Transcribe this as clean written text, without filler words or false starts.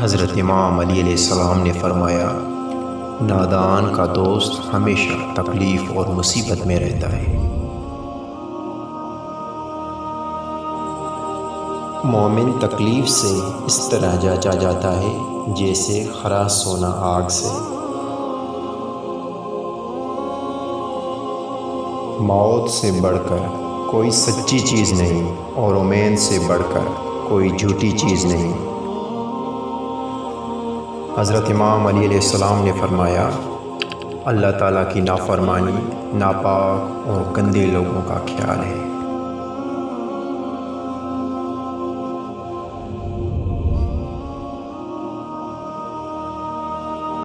حضرت امام علی علیہ السلام نے فرمایا، نادان کا دوست ہمیشہ تکلیف اور مصیبت میں رہتا ہے۔ مومن تکلیف سے اس طرح جاچا جاتا ہے جیسے خرا سونا آگ سے۔ موت سے بڑھ کر کوئی سچی چیز نہیں اور امید سے بڑھ کر کوئی جھوٹی چیز نہیں۔ حضرت امام علی علیہ السلام نے فرمایا، اللہ تعالیٰ کی نافرمانی ناپاک اور گندے لوگوں کا خیال ہے۔